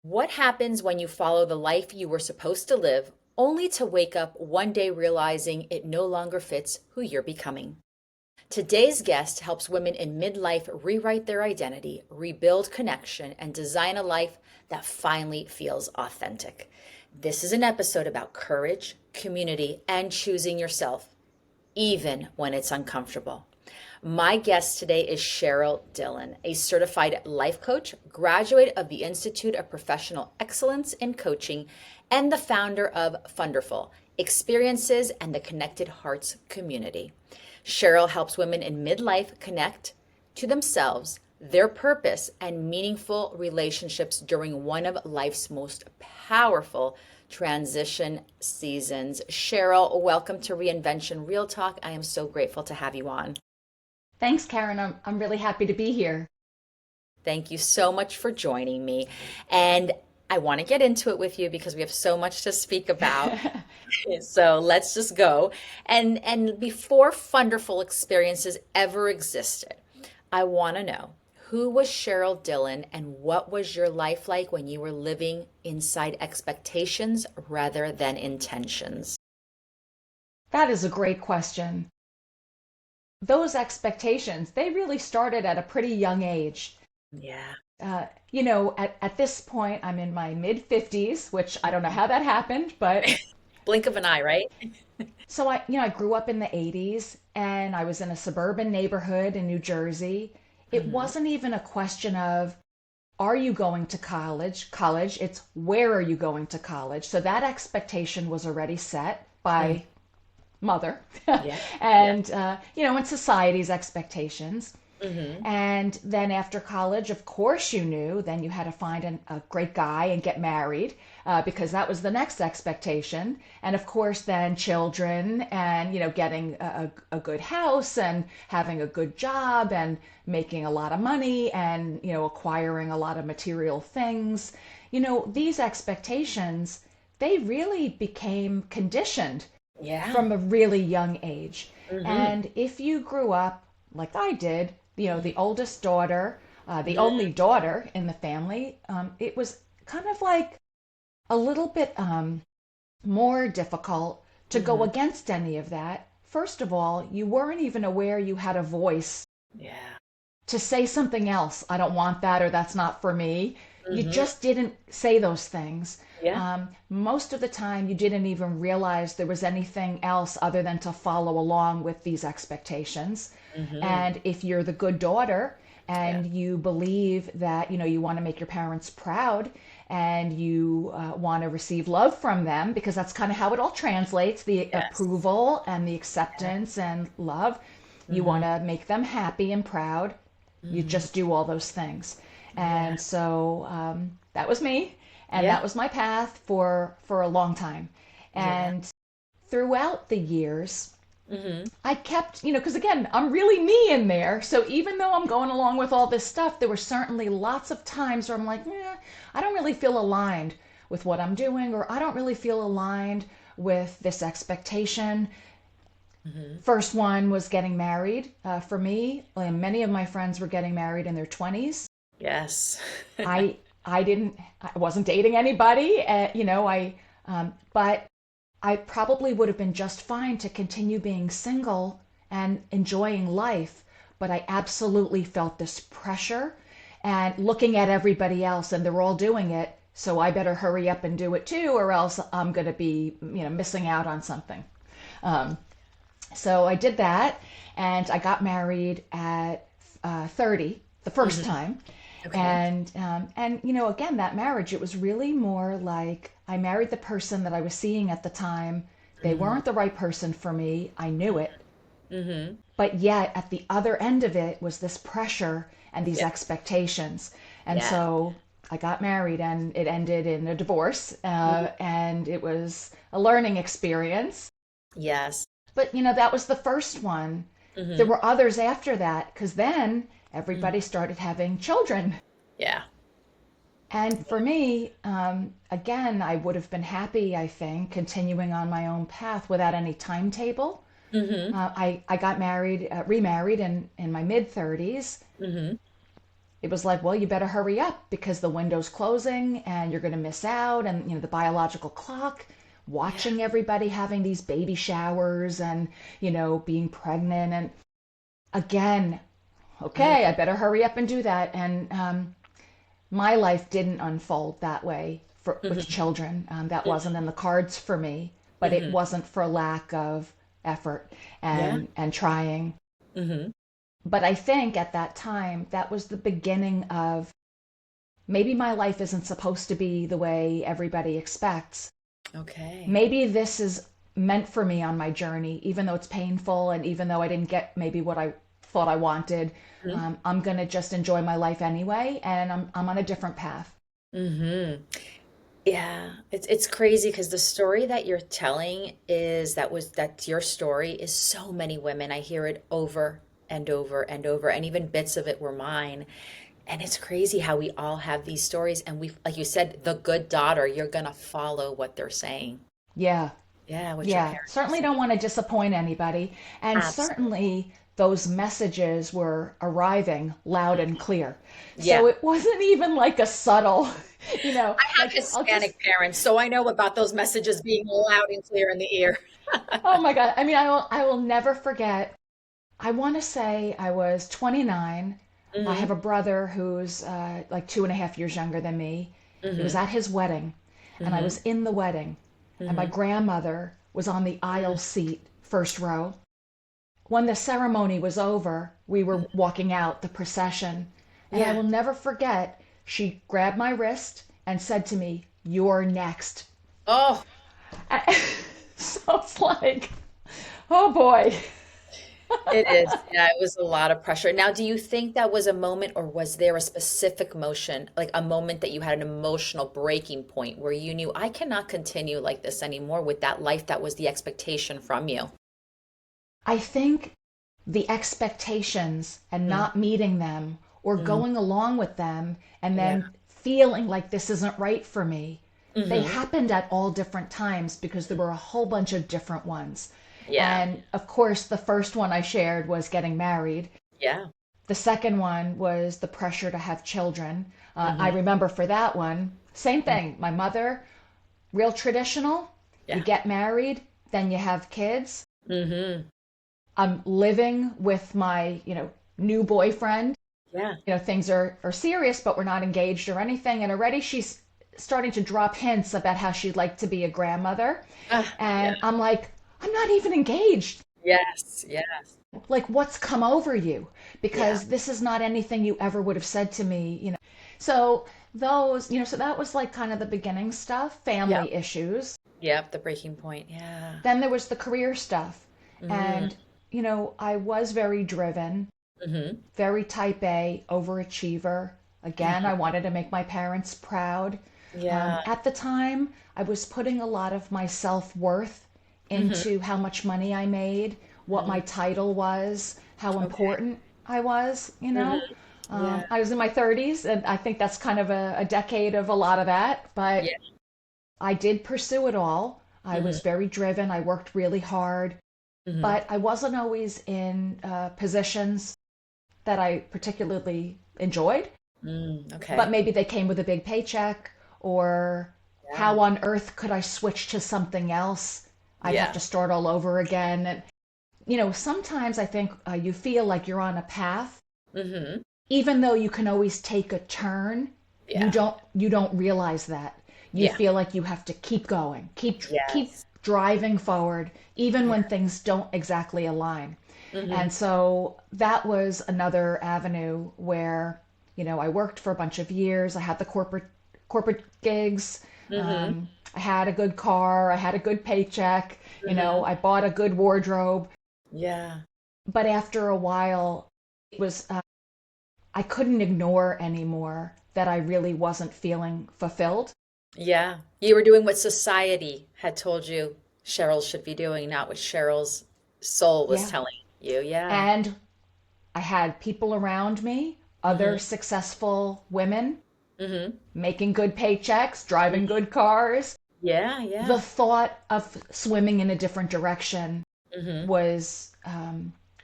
What happens when you follow the life you were supposed to live, only to wake up one day realizing it no longer fits who you're becoming? Today's guest helps women in midlife rewrite their identity, rebuild connection, and design a life that finally feels authentic. This is an episode about courage, community, and choosing yourself, even when it's uncomfortable. My guest today is Cheryl Dillon, a certified life coach, graduate of the Institute of Professional Excellence in Coaching, and the founder of Funderful Experiences and the Connected Hearts community. Cheryl helps women in midlife connect to themselves, their purpose, and meaningful relationships during one of life's most powerful transition seasons. Cheryl, welcome to Reinvention Real Talk. I am so grateful to have you on. Thanks, Karen. I'm really happy to be here. Thank you so much for joining me. And I want to get into it with you because we have so much to speak about. So let's just go. And before Funderful Experiences ever existed, I want to know, who was Cheryl Dillon and what was your life like when you were living inside expectations rather than intentions? That is a great question. Those expectations, they really started at a pretty young age. Yeah. At this point, I'm in my mid 50s, which I don't know how that happened, but Blink of an eye, right? I grew up in the 80s and I was in a suburban neighborhood in New Jersey. It Hmm. wasn't even a question of, are you going to college? College, it's where are you going to college? So that expectation was already set Hmm. by mother Yeah. Yeah. and society's expectations. Hmm. And then after college, of course, you knew then you had to find a great guy and get married because that was the next expectation. And of course, then children and, getting a good house and having a good job and making a lot of money and, acquiring a lot of material things. These expectations, they really became conditioned Yeah. from a really young age. Hmm. And if you grew up like I did, the oldest daughter, the Hmm. only daughter in the family, it was kind of like a little bit more difficult to go Hmm. against any of that. First of all, you weren't even aware you had a voice Yeah. to say something else. I don't want that, or that's not for me. You Hmm. just didn't say those things. Yeah. Most of the time, you didn't even realize there was anything else other than to follow along with these expectations. Hmm. And if you're the good daughter Yeah. and you believe that, you want to make your parents proud and you want to receive love from them, because that's kind of how it all translates, the Yes. approval and the acceptance and love. You want Hmm. to make them happy and proud. You Hmm. just do all those things. Yeah. And so that was me, and Yeah. that was my path for a long time. Yeah. And throughout the years, Hmm. I kept, because again, I'm really me in there. So even though I'm going along with all this stuff, there were certainly lots of times where I'm like, I don't really feel aligned with what I'm doing, or I don't really feel aligned with this expectation. Hmm. First one was getting married for me. Many of my friends were getting married in their 20s. Yes. I wasn't dating anybody, but I probably would have been just fine to continue being single and enjoying life. But I absolutely felt this pressure and looking at everybody else, and they're all doing it. So I better hurry up and do it too, or else I'm going to be, missing out on something. Um, so I did that, and I got married at 30 the first Hmm. time. Okay. And again, that marriage, it was really more like I married the person that I was seeing at the time. They Hmm. weren't the right person for me. I knew it. Hmm. But yet, at the other end of it was this pressure and these Yeah. expectations. And Yeah. so I got married, and it ended in a divorce. Mhm. And it was a learning experience. Yes. But that was the first one. There Hmm. were others after that because then everybody Hmm. started having children. Yeah. And for me, again, I would have been happy, I think, continuing on my own path without any timetable. Hmm. I got married, remarried in my mid 30s. Hmm. it was like, well, you better hurry up because the window's closing and you're going to miss out. And, the biological clock, Yeah. watching everybody having these baby showers and, being pregnant. And again, Mhm. okay, I better hurry up and do that. And my life didn't unfold that way with Mhm. children. That wasn't in the cards for me, but it Mhm. wasn't for lack of effort Yeah. and trying. Mhm. But I think at that time, that was the beginning of maybe my life isn't supposed to be the way everybody expects. Okay. Maybe this is meant for me on my journey, even though it's painful and even though I didn't get maybe what I thought I wanted. Mhm. I'm going to just enjoy my life anyway, and I'm on a different path. Mhm. Yeah, it's crazy because the story that you're telling that's your story is so many women. I hear it over and over and over, and even bits of it were mine. And it's crazy how we all have these stories, and we, like you said, the good daughter, you're gonna follow what they're saying. Yeah, Yeah, what your yeah. parents are Certainly don't saying. want to disappoint anybody. And Absolutely. certainly those messages were arriving loud and clear. Yeah. So it wasn't even like a subtle, I have like I'll just, Hispanic parents, so I know about those messages being loud and clear in the ear. oh my God. I mean, I will never forget. I want to say I was 29. I have Hmm. a brother who's like 2.5 years younger than me. It was Hmm. at his wedding, and I was Hmm. in the wedding, and my Hmm. grandmother was on the aisle seat, first row. When the ceremony was over, we were walking out, the procession, and I Yeah. will never forget, she grabbed my wrist and said to me, "You're next." Oh, So it's like, oh boy. it is. Yeah, it was a lot of pressure. Now, do you think that was a moment, or was there a specific motion, like a moment that you had an emotional breaking point where you knew I cannot continue like this anymore with that life that was the expectation from you? I think the expectations and Mm. not meeting them or Mm. going along with them and Yeah. then feeling like this isn't right for me, they Hmm. happened at all different times because there were a whole bunch of different ones. Yeah. And of course, the first one I shared was getting married. Yeah. The second one was the pressure to have children. I Hmm. remember for that one, same thing. My mother, real traditional. You Yeah. get married, then you have kids. Hmm. I'm living with my, new boyfriend. Yeah. Things are serious, but we're not engaged or anything. And already she's starting to drop hints about how she'd like to be a grandmother. Ah, yeah. And I'm like, I'm not even engaged. Yes. Yes. Like, what's come over you? Yeah. Because this is not anything you ever would have said to me. So so that was like kind of the beginning stuff, Yep. family issues. Yep. The breaking point. Yeah. Then there was the career stuff. Mm. And, I was very driven, Hmm. very type A, overachiever. Again, I wanted to make my parents proud. Yeah. At the time, I was putting a lot of my self worth Hmm. into how much money I made, what my Hmm. title was, how Okay. important I was. Hmm. Yeah. I was in my 30s, and I think that's kind of a decade of a lot of that, but Yeah. I did pursue it all. I Hmm. was very driven. I worked really hard, Hmm. but I wasn't always in positions that I particularly enjoyed, Mm. but Okay. maybe they came with a big paycheck, or Yeah. how on earth could I switch to something else? I'd have Yeah. to start all over again. And, sometimes I think you feel like you're on a path, Hmm. even though you can always take a turn, you Yeah. don't realize that. You Yeah. feel like you have to keep going, keep Yes. driving forward, even Yeah. when things don't exactly align. Hmm. And so that was another avenue where, I worked for a bunch of years. I had the corporate gigs. Hmm. I had a good car. I had a good paycheck. Hmm. I bought a good wardrobe. Yeah. But after a while, it was I couldn't ignore anymore that I really wasn't feeling fulfilled. Yeah. You were doing what society had told you Cheryl should be doing, not what Cheryl's soul was Yeah. telling you. Yeah. And I had people around me, other Hmm. successful women, Hmm. making good paychecks, driving good cars. Yeah. The Yeah. thought of swimming in a different direction Hmm. was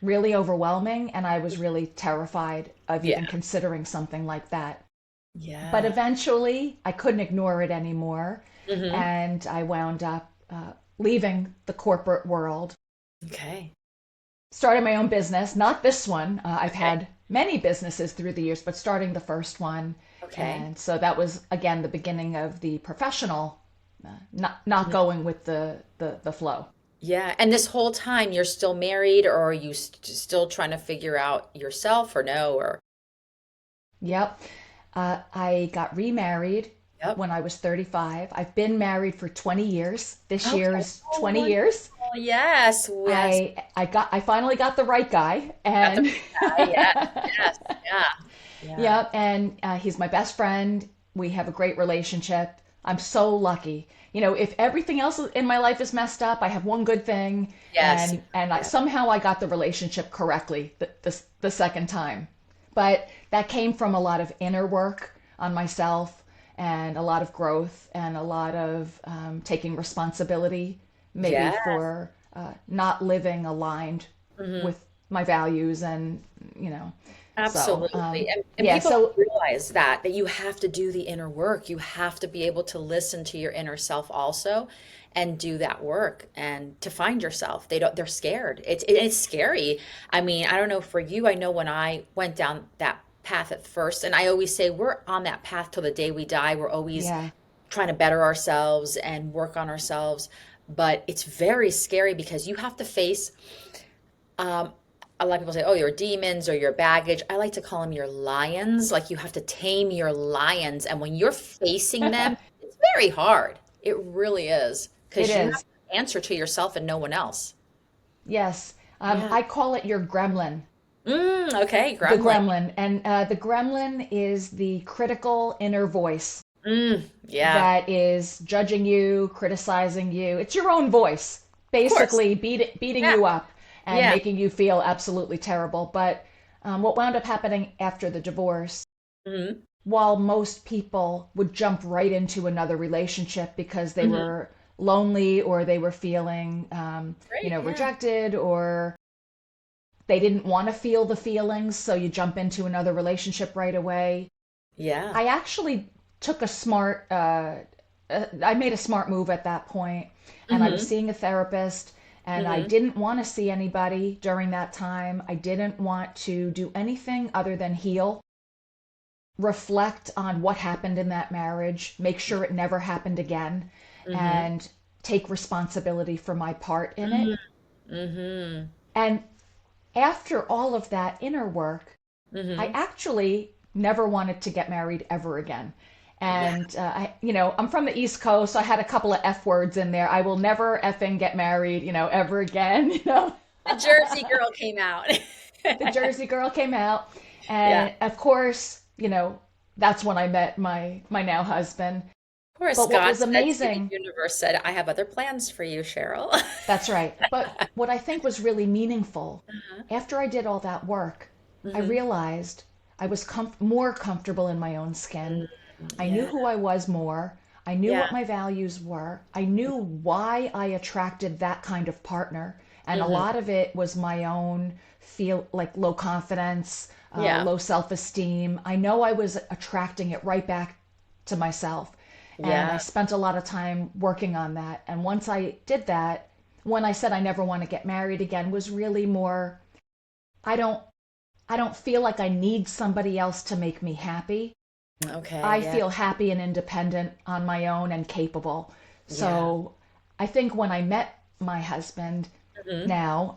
really overwhelming, and I was really terrified of Yeah. even considering something like that. But Yeah. eventually, I couldn't ignore it anymore, Hmm. and I wound up leaving the corporate world, Okay. started my own business, not this one. I've Okay. had many businesses through the years, but starting the first one. Okay. And so that was, again, the beginning of the professional, not Mhm. going with the flow. Yeah. And this whole time you're still married, or are you still trying to figure out yourself, or no, or Yep. I got remarried yep. when I was 35. I've been married for 20 years. This year Okay. is Oh, 20 wonderful. years. Yes. Yes. I finally got the right guy, Got the and guy. Yes. Yes. Yeah. Yeah. yeah, and he's my best friend. We have a great relationship. I'm so lucky. If everything else in my life is messed up, I have one good thing, Yes. and Yeah. somehow I got the relationship correctly the second time. But that came from a lot of inner work on myself, and a lot of growth, and a lot of taking responsibility, maybe Yeah. for not living aligned Hmm. with my values, and you know, so Absolutely. And yeah, people don't so realize that you have to do the inner work. You have to be able to listen to your inner self also and do that work and to find yourself. They're scared. It's scary. I mean, I don't know for you, I know when I went down that path at first, and I always say we're on that path till the day we die. We're always yeah, trying to better ourselves and work on ourselves. But it's very scary because you have to face um, a lot of people say, oh, your demons or your baggage. I like to call them your lions. Like you have to tame your lions. And when you're facing them, it's very hard. It really is. it Because you have is. to answer to yourself and no one else. Yes, Yeah. I call it your gremlin, Okay. the Gremlin. gremlin, and the gremlin is the critical inner voice Yeah. that is judging you, criticizing you. It's your own voice, Of course. basically beating Yeah. you up and Yeah. making you feel absolutely terrible. But what wound up happening after the divorce, Hmm. while most people would jump right into another relationship because they Hmm. were lonely, or they were feeling, Great. Yeah. rejected, or they didn't want to feel the feelings, so you jump into another relationship right away. Yeah. I actually took a smart, I made a smart move at that point, and I was Hmm. seeing a therapist, and I Hmm. didn't want to see anybody during that time. I didn't want to do anything other than heal, reflect on what happened in that marriage, make sure it never happened again, Hmm. and take responsibility for my part in it. Hmm. Hmm. And after all of that inner work, I Hmm. actually never wanted to get married ever again. Wow. And I'm from the East Coast, so I had a couple of F words in there. I will never effing get married, ever again. The Jersey girl came out. The Jersey girl came out, Yeah. and of course, that's when I met my now husband. Of course, But what God was said to you, the amazing, universe said, I have other plans for you, Cheryl. that's right. But what I think was really meaningful, Uh-huh. after I did all that work, I Hmm. realized I was more comfortable in my own skin. I knew Yeah. who I was more. I knew Yeah. what my values were. I knew why I attracted that kind of partner. And a Hmm. lot of it was my own feel, like low confidence, Yeah. low self esteem. I know I was attracting it right back to myself. And I Yeah. spent a lot of time working on that. And once I did that, when I said I never want to get married again, was really more, I don't I don't feel like I need somebody else to make me happy. Okay. I Yeah. feel happy and independent on my own and capable. Yeah. So I think when I met my husband Hmm. now,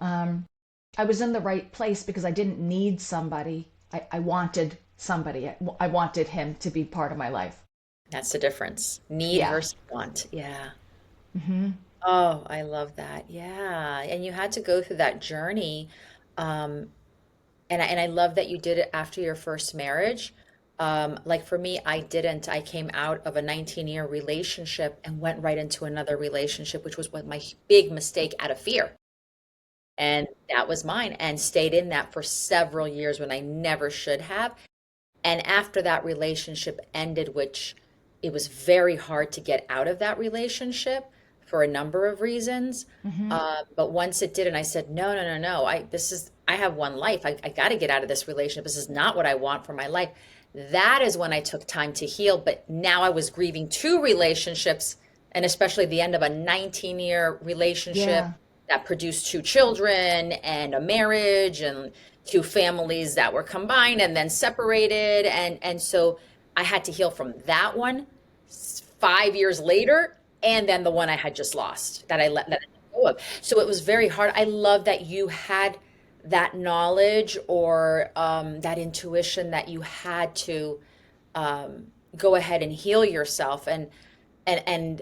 I was in the right place because I didn't need somebody. I wanted somebody. I wanted him to be part of my life. That's the difference. Need Yeah. versus want. Yeah. Hmm. Oh, I love that. Yeah. And you had to go through that journey. Um, and I love that you did it after your first marriage. Like for me, I didn't. I came out of a 19-year relationship and went right into another relationship, which was what my big mistake out of fear. And that was mine, and stayed in that for several years when I never should have. And after that relationship ended, which it was very hard to get out of that relationship, for a number of reasons. Hmm. But once it did, and I said, no, no, no, no, I have one life. I got to get out of this relationship. This is not what I want for my life. That is when I took time to heal. But now I was grieving two relationships, and especially the end of a 19-year relationship Yeah. that produced two children and a marriage and two families that were combined and then separated. And so I had to heal from that one 5 years later, and then the one I had just lost that I let go of. So it was very hard. I love that you had that knowledge or that intuition that you had to go ahead and heal yourself. And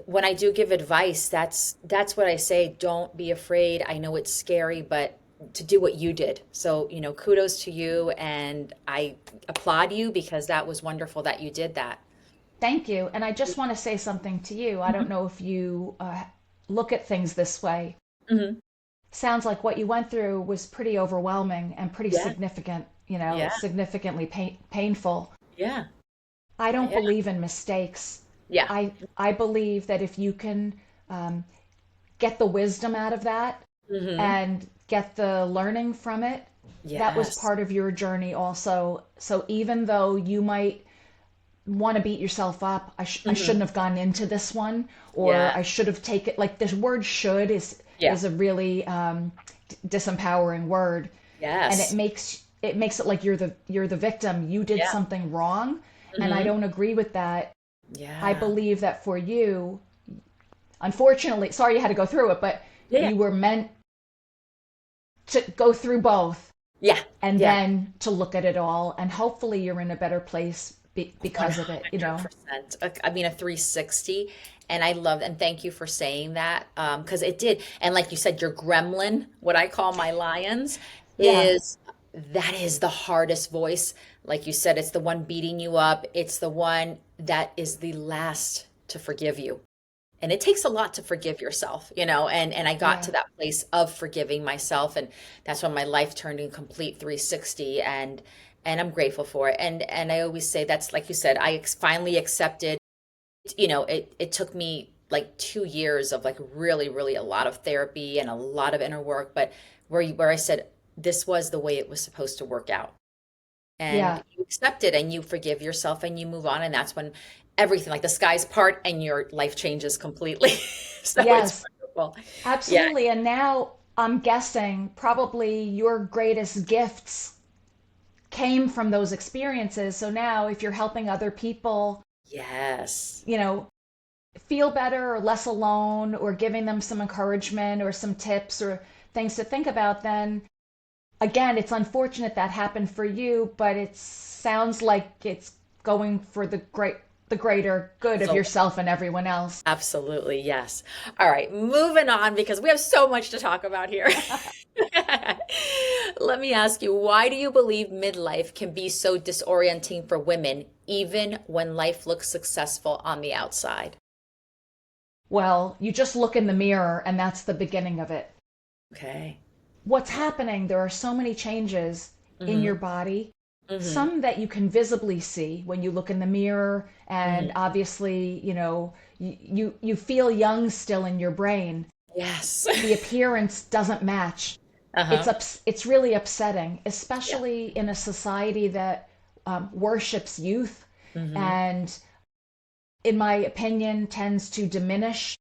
when I do give advice, that's what I say. Don't be afraid. I know it's scary, but to do what you did. So, kudos to you, and I applaud you because that was wonderful that you did that. Thank you. And I just want to say something to you. I don't know if you look at things this way. Hmm. Sounds like what you went through was pretty overwhelming and pretty Yeah, significant, yeah, significantly painful. yeah, I don't yeah, believe in mistakes. yeah. I believe that if you can um, get the wisdom out of that Hmm. and get the learning from it, that was Yes. part of your journey also. So even though you might want to beat yourself up, I Hmm. shouldn't have gone into this one, or Yeah, I should have taken, like, this word should yeah, is a really disempowering word, and yes, it makes it like you're the victim. You did yeah, something wrong, and I hmm, don't agree with that. I yeah, believe that for you, unfortunately, sorry you had to go through it, but yeah, yeah, you were meant to go through both yeah, and yeah. then to look at it all, and hopefully you're in a better place because of it, 100%. I mean, a 360. And I love, and thank you for saying that, because it did. And like you said, your gremlin, what I call my lions, Yeah, is that is the hardest voice. Like you said, it's the one beating you up. It's the one that is the last to forgive you. And it takes a lot to forgive yourself, and I got yeah, to that place of forgiving myself, and that's when my life turned in complete 360, and I'm grateful for it. And I always say that's like you said, finally accepted. It took me like 2 years of like really, really a lot of therapy and a lot of inner work, but where I said this was the way it was supposed to work out, and yeah. you accept it and you forgive yourself and you move on, and that's when everything, like the skies part and your life changes completely. So it's Yes, wonderful. Yeah. absolutely. And now I'm guessing probably your greatest gifts came from those experiences. So now if you're helping other people, Yes. you know, feel better or less alone, or giving them some encouragement or some tips or things to think about, then again, it's unfortunate that happened for you, but it sounds like it's going for the greater good of So yourself and everyone else. absolutely, yes. All right, moving on because we have so much to talk about here. Let me ask you, why do you believe midlife can be so disorienting for women, even when life looks successful on the outside? Well, you just look in the mirror and that's the beginning of it. Okay. What's happening? There are so many changes in Mm-hmm. your body, Mm-hmm. some that you can visibly see when you look in the mirror, and Mm-hmm. obviously, you feel young still in your brain. Yes. The appearance doesn't match. Uh-huh. It's really upsetting, Yeah. especially in a society that worships youth, Mm-hmm. and in my opinion tends to diminish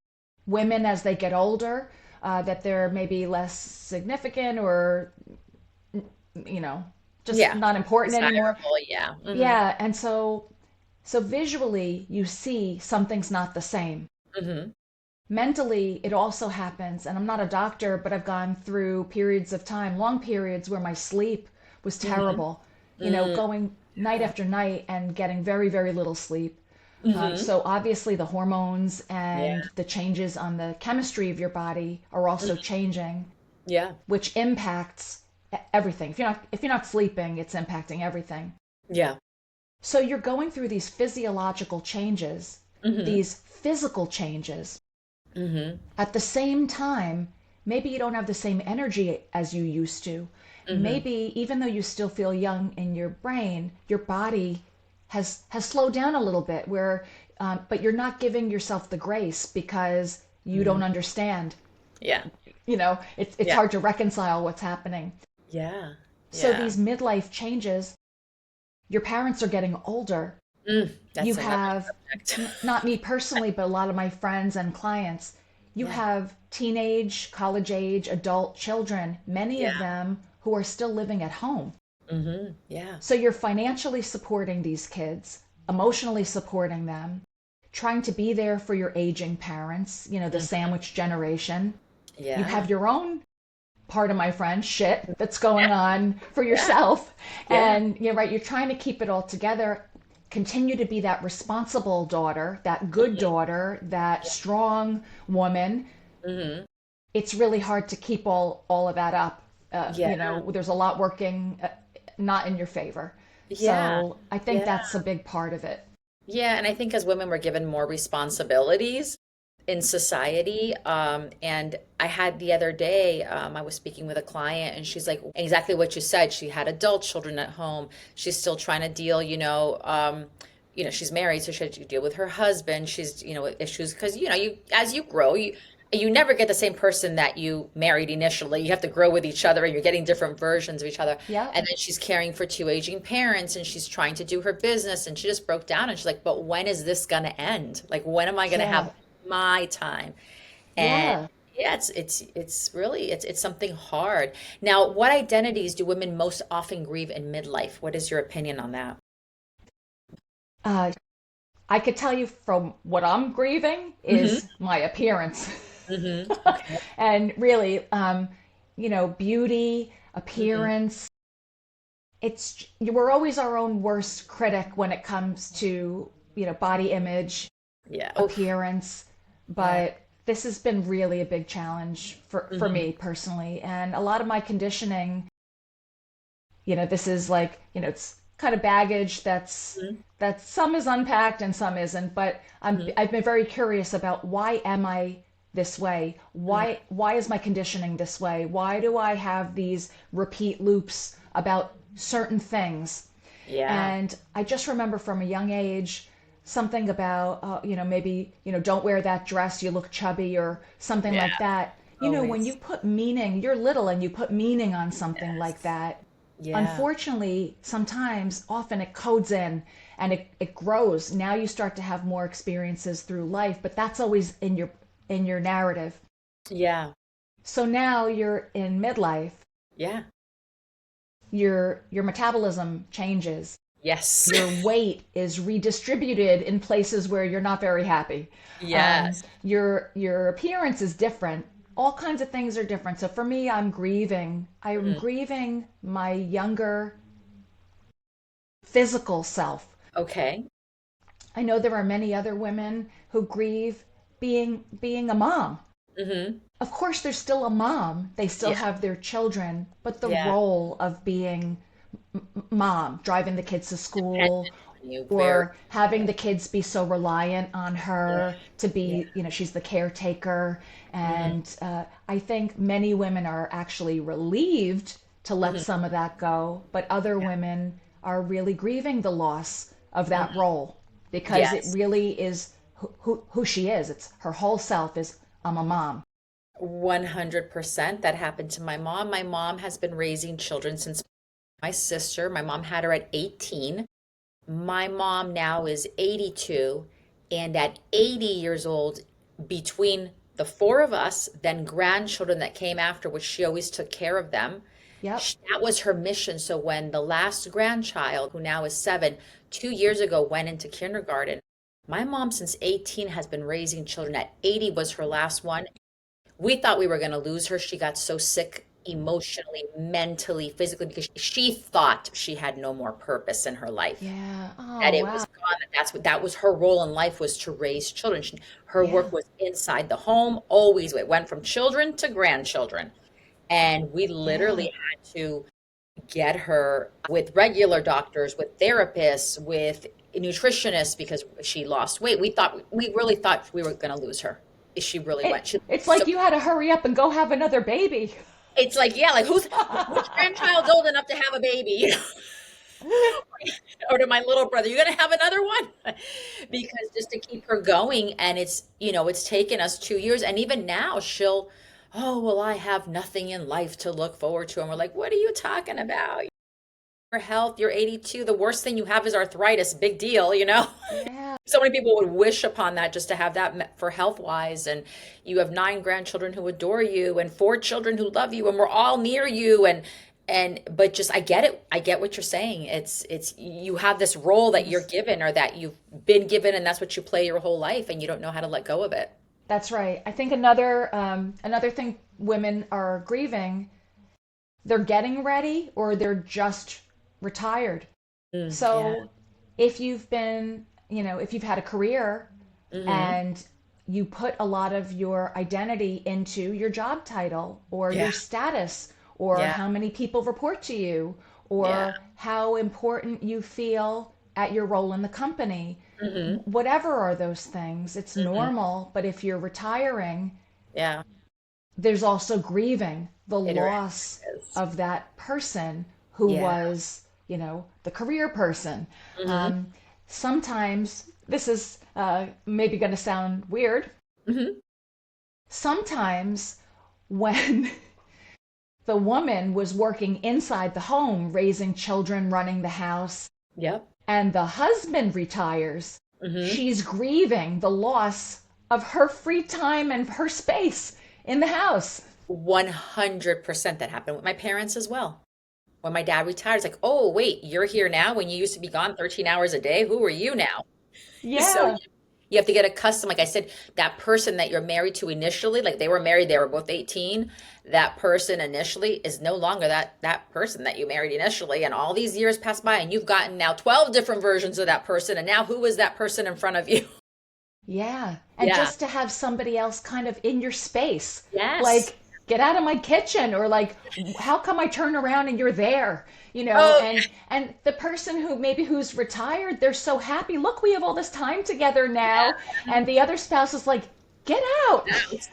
women as they get older, that they're maybe less significant, or you know just Yeah. not important anymore. Desirable. Yeah. Mm-hmm. Yeah, and so visually you see something's not the same. Mm-hmm. Mentally it also happens, and I'm not a doctor, but I've gone through periods of time, long periods, where my sleep was Mm-hmm. terrible, Mm-hmm. going night after night and getting very, very little sleep. Mm-hmm. So obviously the hormones Yeah. and the changes on the chemistry of your body are also Mhm. changing, Yeah. which impacts everything. If you're not sleeping, it's impacting everything. Yeah. So you're going through these physiological changes, Mm-hmm. these physical changes. Mm-hmm. At the same time, maybe you don't have the same energy as you used to. Mm-hmm. Maybe even though you still feel young in your brain, your body has slowed down a little bit. But you're not giving yourself the grace because you don't understand. Yeah. It's Yeah. hard to reconcile what's happening. Yeah. So Yeah. these midlife changes, your parents are getting older. You That's another have, subject. not me personally, but a lot of my friends and clients, you Yeah. have teenage, college age, adult children, many of Yeah. them who are still living at home. Yeah. So you're financially supporting these kids, emotionally supporting them, trying to be there for your aging parents, the Mhm. sandwich generation. You Yeah. have your own, pardon my French, shit that's going on for Yeah. yourself. Yeah. And you're trying to keep it all together, continue to be that responsible daughter, that good daughter, that strong woman. Hmm. It's really hard to keep all of that up. Yeah. There's a lot working not in your favor. Yeah. So I think Yeah. that's a big part of it. Yeah. And I think as women, we're given more responsibilities in society. And I had the other day, I was speaking with a client and she's like, exactly what you said. She had adult children at home. She's still trying to deal, she's married, so she had to deal with her husband. She's, with issues because, as you grow, you never get the same person that you married initially. You have to grow with each other and you're getting different versions of each other. Yep. And then she's caring for two aging parents and she's trying to do her business and she just broke down and she's like, but when is this going to end? Like, when am I going to Yeah. have my time? And Yeah. yeah, it's really it's something hard. Now, what identities do women most often grieve in midlife? What is your opinion on that? Uh, I could tell you from what I'm grieving Hmm. is my appearance. Okay. And really, beauty, Hmm. appearance, we're always our own worst critic when it comes to, body image, Yeah. Oh, appearance. yeah. But this has been really a big challenge for Hmm. me personally. And a lot of my conditioning, this is like, it's kind of baggage that some is unpacked and some isn't. But Hmm. I've been very curious about why am I this way? Hmm. Why is my conditioning this way? Why do I have these repeat loops about certain things? Yeah. And I just remember from a young age something about, maybe, don't wear that dress, you look chubby, or something Yeah. like that. When you Always. put meaning, you're little and you put meaning on something like Yes. that. Yeah. Unfortunately, sometimes, often it codes in and it grows. Now you start to have more experiences through life, but that's always in your narrative. Yeah. So now you're in midlife, Yeah. your metabolism changes, Yes. your weight is redistributed in places where you're not very happy. Yes. Your appearance is different. All kinds of things are different. So for me, I'm grieving. I'm Mhm. grieving my younger physical self. Okay. I know there are many other women who grieve being a mom. Hmm. Of course, they're still a mom. They still Yeah. have their children, but the Yeah. role of being mom, driving the kids to school, Dependent on you very. or having the kids be so reliant on Yeah. her to Yeah. be, she's the caretaker. Hmm. And I think many women are actually relieved to let Hmm. some of that go, but other women are really grieving the loss of that Hmm. role because it Yes. really is who she is. It's her whole self is, I'm a mom. 100% that happened to my mom. My mom has been raising children since my mom had her at 18. My mom now is 82, and at 80 years old, between the four of us, then grandchildren that came after, which she always took care of them, Yep. that was her mission. So when the last grandchild, who now is 7, 2 years ago went into kindergarten, my mom since 18 has been raising children. At 80 was her last one. We thought we were going to lose her. She got so sick emotionally, mentally, physically, because she thought she had no more purpose in her life, Yeah. that Oh, it wow. was gone, that was her role in life, was to raise children. Her Yeah. work was inside the home, always. It went from children to grandchildren. And we Yeah. literally had to get her with regular doctors, with therapists, with nutritionists because she lost weight. We really thought we were going to lose her. She really went. It's So like you had to hurry up and go have another baby. it's like, yeah, like which grandchild's old enough to have a babe? Or to my little brother, "You gonna have another one?" Because just to keep her going, and it's taken us 2 years, and even now she'll, "Oh, well, I have nothing in life to look forward to." And we're like, "What are you talking about? Your health, you're 82, the worst thing you have is arthritis, big deal, you know?" Yeah, So many people would wish upon that just to have that for health wise. And you have 9 grandchildren who adore you and 4 children who love you, and we're all near you. But just, I get it. I get what you're saying. It's you have this role that you're yes, given, or that you've been given, and that's what you play your whole life, and you don't know how to let go of it. that's right. I think another thing women are grieving, they're getting ready or they're just retired. Yeah. So if you've been, if you've had a career Hmm. and you put a lot of your identity into your job title or Yeah. your status or Yeah. how many people report to you Yeah. or how important you feel at your role in the company, Hmm. whatever are those things, it's Hmm. normal. But if you're retiring, Yeah. there's also grieving the It loss is. of that person who Yeah. was, the career person. Hmm. Um, Sometimes, this is maybe going to sound weird, Hmm. sometimes when the woman was working inside the home, raising children, running the house, Yep. and the husband retires, Hmm. she's grieving the loss of her free time and her space in the house. 100% that happened with my parents as well. When my dad retired, it's like, "Oh, wait, you're here now when you used to be gone 13 hours a day? Who are you now?" So Yeah. you have to get accustomed. Like I said, that person that you're married to initially, like they were married, they were both 18. That person initially is no longer that person that you married initially. And all these years pass by, and you've gotten now 12 different versions of that person. And now who is that person in front of you? Yeah. And Yeah. just to have somebody else kind of in your space, Yes. like, get out of my kitchen, or like, how come I turn around and you're there? Oh, And the person who maybe who's retired, they're so happy. Look, we have all this time together now. And the other spouse is like, get out.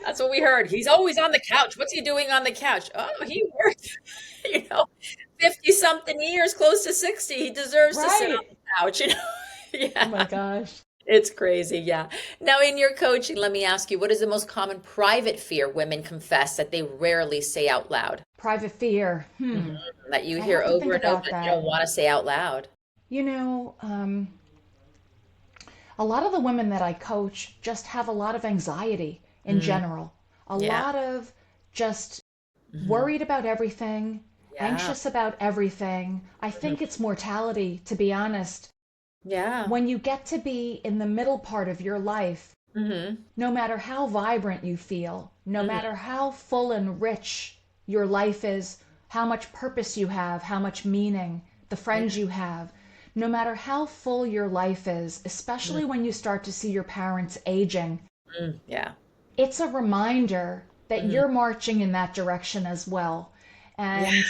that's what we heard. He's always on the couch. What's he doing on the couch? Oh, he worked, you know, 50 something years, close to 60. He deserves to sit on Right. the couch, you know? Oh Yeah, my gosh. it's crazy. Yeah. Now, in your coaching, let me ask you, what is the most common private fear women confess that they rarely say out loud? Private fear. Mhm. That you I hear have to over think and over about that you that. don't want to say out loud. You know, um, a lot of the women that I coach just have a lot of anxiety in Mm, general, a yeah. lot of just Hmm. worried about everything, Yeah. anxious about everything. I Hmm. think it's mortality, to be honest. Yeah. When you get to be in the middle part of your life, Hmm. no matter how vibrant you feel, no Hmm. matter how full and rich your life is, how much purpose you have, how much meaning, the Yeah. friends you have, no matter how full your life is, Mm, especially when you start to see your parents aging, yeah. it's a reminder that Hmm. you're marching in that direction as well. Yeah. And,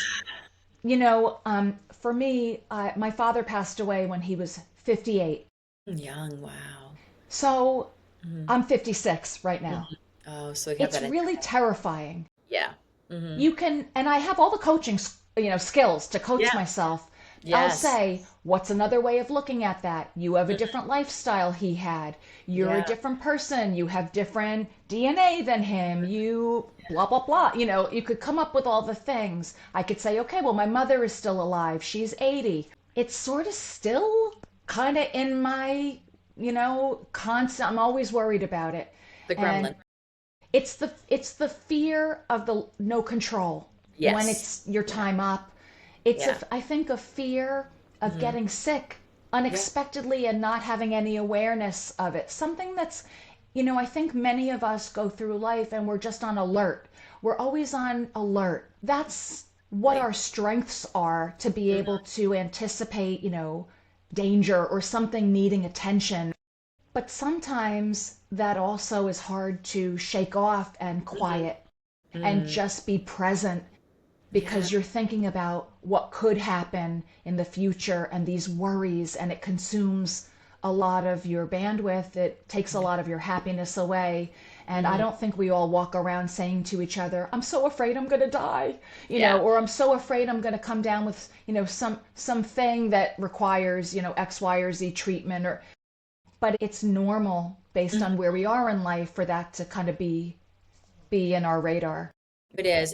for me, my father passed away when he was 58. Young. Wow. So Hmm. I'm 56 right Hmm. now. Oh, so you have It's that in really your head. terrifying. Yeah. Hmm. You can, and I have all the coaching, skills to coach Yeah. myself. I'll Yes. say, what's another way of looking at that? You have a different lifestyle he had. You're a Yeah. different person. You have different DNA than him. You blah, blah, blah. You could come up with all the things. I could say, okay, well, my mother is still alive. She's 80. It's sort of still kind of in my, constant, I'm always worried about it. The And gremlin. it's the fear of the no control when Yes. it's your Yeah. time up. It's Yeah. I think a fear of Hmm. getting sick Yeah. unexpectedly and not having any awareness of it. Something that's, I think many of us go through life and we're just on alert. We're always on alert. That's what Like, our strengths are, to be able mhm. to anticipate, danger or something needing attention. But sometimes that also is hard to shake off and Mhm. quiet and Mm. just be present, Yeah. because you're thinking about what could happen in the future and these worries, and it consumes a lot of your bandwidth. It takes a lot of your happiness away. And I Hmm. don't think we all walk around saying to each other, I'm so afraid I'm going to die, Yeah. or I'm so afraid I'm going to come down with, something that requires, X, Y, or Z treatment. But it's normal based on where we are in life for that to kind of be in our radar. It is.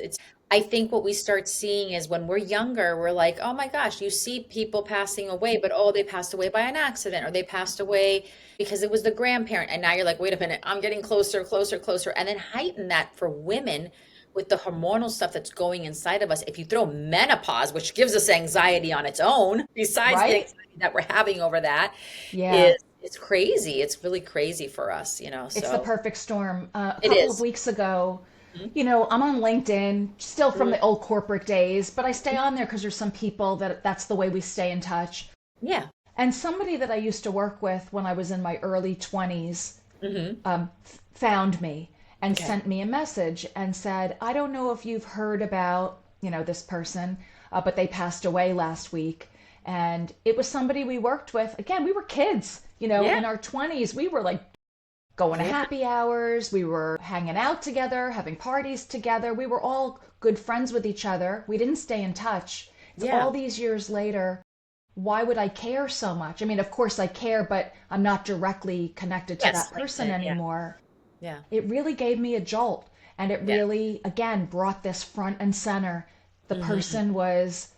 I think what we start seeing is when we're younger, we're like, oh my gosh, you see people passing away, but oh, they passed away by an accident or they passed away because it was the grandparent. And now you're like, wait a minute, I'm getting closer, closer, closer. And then heighten that for women with the hormonal stuff that's going inside of us. If you throw menopause, which gives us anxiety on its own, besides the Right? anxiety that we're having over that, Yeah. is it's crazy. It's really crazy for us, It's the so perfect storm. A it couple of is. weeks ago, Mhm. I'm on LinkedIn, still from Mhm. the old corporate days, but I stay on there because there's some people that's the way we stay in touch. Yeah. And somebody that I used to work with when I was in my early 20s Hmm. found me and Okay. sent me a message and said, I don't know if you've heard about, this person, but they passed away last week. And it was somebody we worked with. Again, we were kids, Yeah. in our 20s. We were like going to Yeah. happy hours. We were hanging out together, having parties together. We were all good friends with each other. We didn't stay in touch. It's all Yeah. these years later. Why would I care so much? I mean, of course I care, but I'm not directly connected to Yes. that Like person that. Yeah. anymore. Yeah. It really gave me a jolt. And it Yeah. really, again, brought this front and center. The Hmm. person was,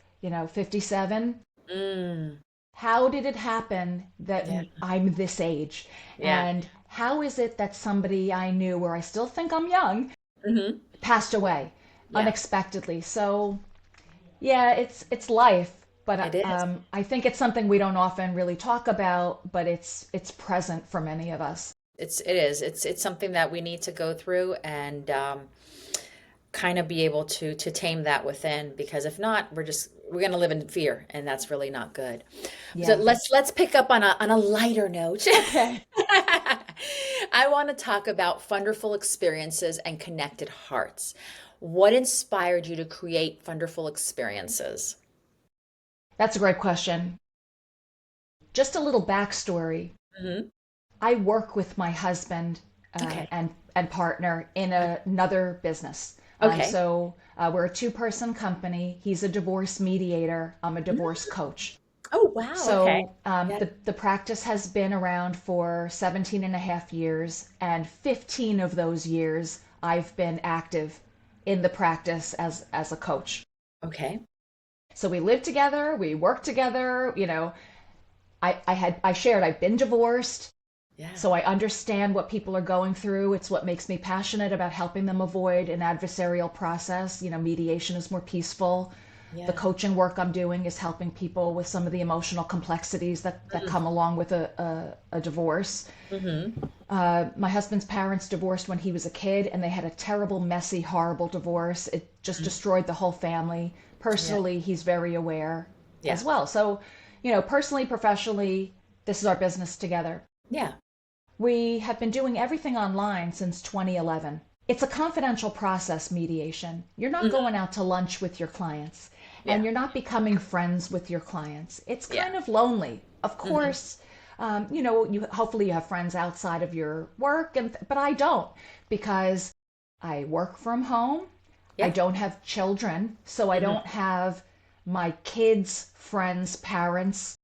57. Mm. How did it happen that Yeah. I'm this age? Yeah. And how is it that somebody I knew, where I still think I'm young, Hmm. passed away Yeah. unexpectedly? So, yeah, it's life, It but is. I think it's something we don't often really talk about, but it's present for many of us. It is. It's something that we need to go through and kind of be able to tame that within because if not, we're going to live in fear and that's really not good. So Yeah. let's pick up on a lighter note. Okay. I want to talk about Funderful Experiences and Connected Hearts. What inspired you to create Funderful Experiences? That's a great question. Just a little backstory. Hmm. I work with my husband Okay. and partner in another business. Okay. We're a two-person company. He's a divorce mediator. I'm a divorce Mm. coach. Oh, wow. Okay. So Yeah. the practice has been around for 17 and a half years, and 15 of those years I've been active in the practice as a coach. Okay. So we live together, we work together. I shared I've been divorced. Yeah. So I understand what people are going through. It's what makes me passionate about helping them avoid an adversarial process. Mediation is more peaceful. The Yeah. coaching work I'm doing is helping people with some of the emotional complexities that come along with a divorce. Mm-hmm. My husband's parents divorced when he was a kid, and they had a terrible, messy, horrible divorce. It just destroyed the whole family. Yeah. Personally, he's very aware Yeah. as well. So, personally, professionally, this is our business together. Yeah. We have been doing everything online since 2011. It's a confidential process, mediation. You're not Hmm. going out to lunch with your clients, and Yeah. you're not becoming friends with your clients. It's Yeah. kind of lonely. Of Hmm. course, you hopefully you have friends outside of your work, but I don't, because I work from home. I Yeah. don't have children, so I Hmm. don't have my kids' friends' parents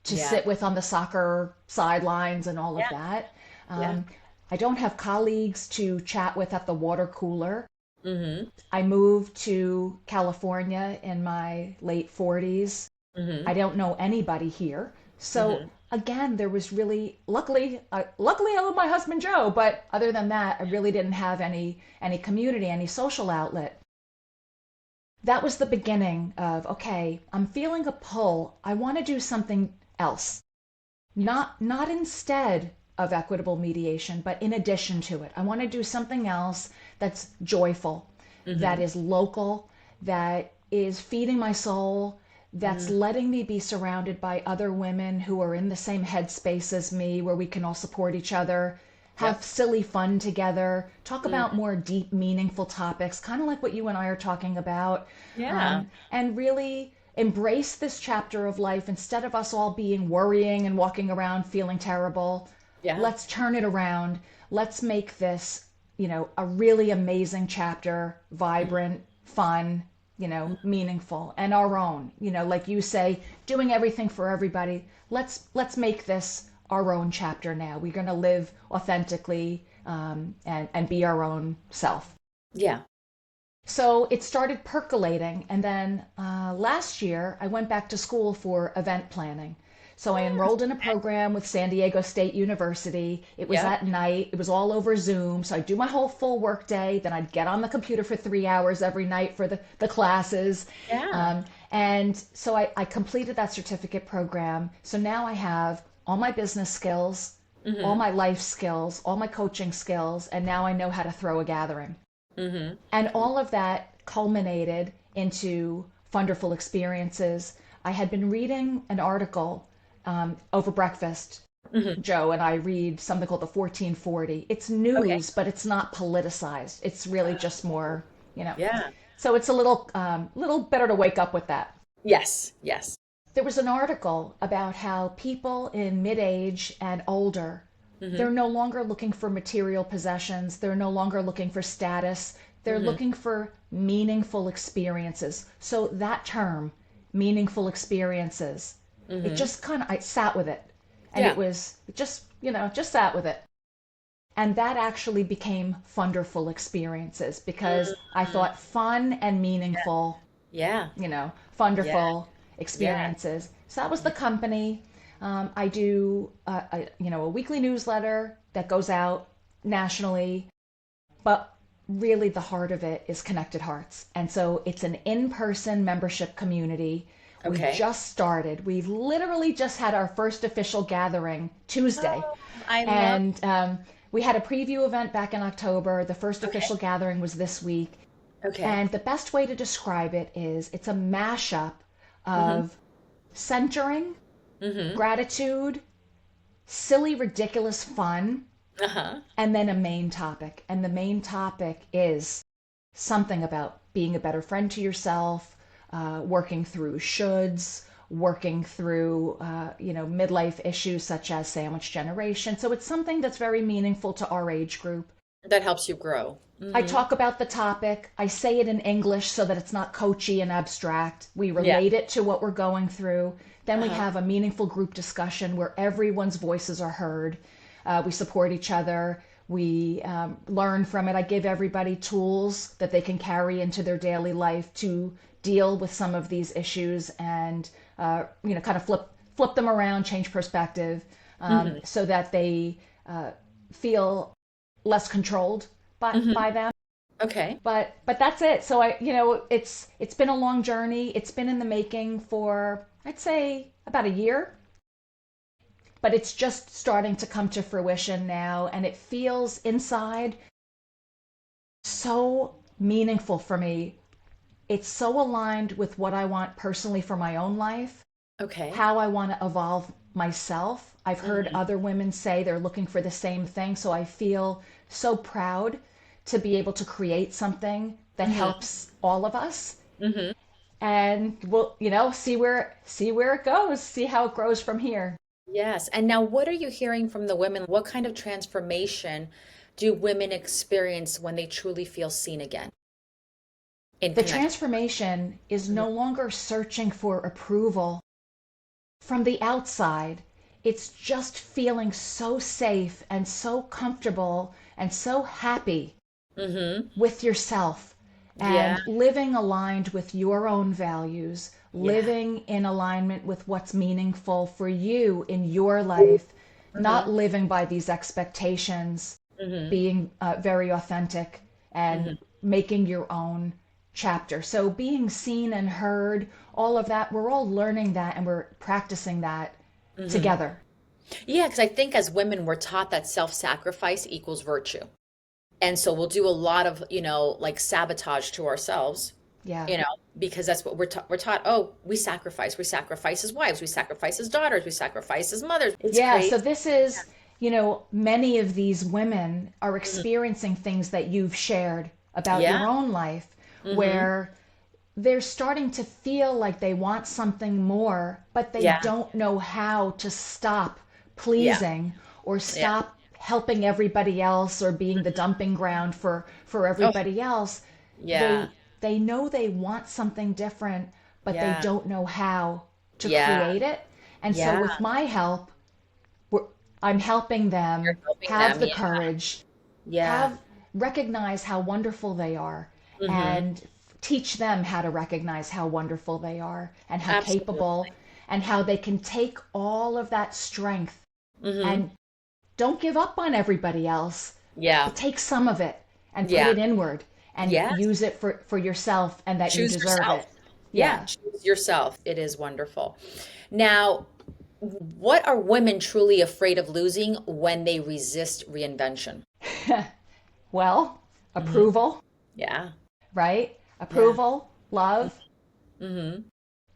to Yeah. sit with on the soccer sidelines and all of Yeah. that. Yeah. Um, I don't have colleagues to chat with at the water cooler. Hmm. I moved to California in my late 40s. I Hmm. don't know anybody here. So Hmm. again, there was really luckily I love my husband Joe, but other than that, I really didn't have any community, any social outlet. That was the beginning of, okay, I'm feeling a pull. I want to do something else. Not instead of equitable mediation, but in addition to it. I want to do something else that's joyful, that Hmm. is local, that is feeding my soul, that's Hmm. letting me be surrounded by other women who are in the same headspace as me, where we can all support each other, have Yep. silly fun together, talk about Hmm. more deep, meaningful topics, kind of like what you and I are talking about, Yeah. and really. embrace this chapter of life instead of us all being worrying and walking around feeling terrible. Yeah. Let's turn it around. Let's make this, a really amazing chapter, vibrant, fun, meaningful, and our own. Like you say, doing everything for everybody. Let's make this our own chapter now. We're going to live authentically, and be our own self. Yeah. So it started percolating. And then last year, I went back to school for event planning. So I enrolled in a program with San Diego State University. It was Yeah. at night. It was all over Zoom. So I'd do my whole full work day. Then I'd get on the computer for 3 hours every night for the classes. Yeah. And so I completed that certificate program. So now I have all my business skills, all my life skills, all my coaching skills, and now I know how to throw a gathering. And all of that culminated into Funderful Experiences. I had been reading an article over breakfast. Joe and I read something called the 1440. It's Okay. news, but it's not politicized. It's really just more, Yeah. So it's a little better to wake up with that. Yes. Yes. There was an article about how people in mid-age and older, they're no longer looking for material possessions. They're no longer looking for status. They're looking for meaningful experiences. So that term, meaningful experiences, it just I sat with it. And Yeah. it just sat with it. And that actually became Funderful Experiences because I thought fun and meaningful, Yeah. Funderful Yeah. Experiences. So that was the company. I do, a weekly newsletter that goes out nationally, but really the heart of it is Connected Hearts. And so it's an in-person membership community. We Okay. just started. We've literally just had our first official gathering Tuesday. Oh, I love. And we had a preview event back in October. The first Okay. official gathering was this week. Okay. And the best way to describe it is it's a mashup Mm-hmm. of centering, Mm-hmm. gratitude, silly, ridiculous fun, Uh-huh. and then a main topic. And the main topic is something about being a better friend to yourself, working through shoulds, working through, midlife issues such as sandwich generation. So it's something that's very meaningful to our age group. That helps you grow. I Mm-hmm. talk about the topic. I say it in English so that it's not coachy and abstract. We Yeah. relate it to what we're going through. Then we Uh-huh. have a meaningful group discussion where everyone's voices are heard. We support each other. We learn from it. I give everybody tools that they can carry into their daily life to deal with some of these issues and, kind of flip them around, change perspective, Mm-hmm. so that they feel less controlled Mm-hmm. by them. Okay. But that's it. So it's been a long journey. It's been in the making for, I'd say, about a year, but it's just starting to come to fruition now, and it feels inside so meaningful for me. It's so aligned with what I want personally for my own life, Okay. how I want to evolve myself. I've heard Mm-hmm. other women say they're looking for the same thing, so I feel so proud to be able to create something that Mm-hmm. helps all of us. Mm-hmm. And we'll, see where it goes, see how it grows from here. Yes. And now, what are you hearing from the women? What kind of transformation do women experience when they truly feel seen again in The connection? transformation is Mhm. no longer searching for approval from the outside. It's just feeling so safe and so comfortable and so happy Mm-hmm. with yourself Yeah. and living aligned with your own values, Yeah. living in alignment with what's meaningful for you in your life, not Mm-hmm. living by these expectations, Mm-hmm. being very authentic and Mm-hmm. making your own chapter. So being seen and heard, all of that, we're all learning that and we're practicing that Mm-hmm. together. Yeah, because I think as women, we're taught that self-sacrifice equals virtue. And so we'll do a lot of, like sabotage to ourselves, Yeah. because that's what we're taught. Oh, we sacrifice. We sacrifice as wives. We sacrifice as daughters. We sacrifice as mothers. It's Yeah, so crazy. this is, many of these women are Mhm. experiencing things that you've shared about Yeah. your own life Hmm. where they're starting to feel like they want something more, but they Yeah. don't know how to stop Yeah. pleasing or Yeah. stop helping everybody else or being the dumping ground for Oh, everybody else. yeah. They know they want something different, but they Yeah. don't know how to Yeah. create it. And so Yeah. with my help, we're, I'm helping You're them helping have them. the Yeah. courage, Yeah. have recognize how wonderful they are, Mm-hmm. and teach them how to recognize how wonderful they are and how capable, Absolutely. and how they can take all of that strength Mm-hmm. and don't give up on everybody else, Yeah. but take some of it and put Yeah. it inward and Yes. use it for yourself and that you Choose deserve yourself. it. Yeah. Yeah. Choose yourself. It is wonderful. Now, what are women truly afraid of losing when they resist reinvention? Well, Hmm. approval, Yeah. right? Yeah. Approval, love. Mm-hmm.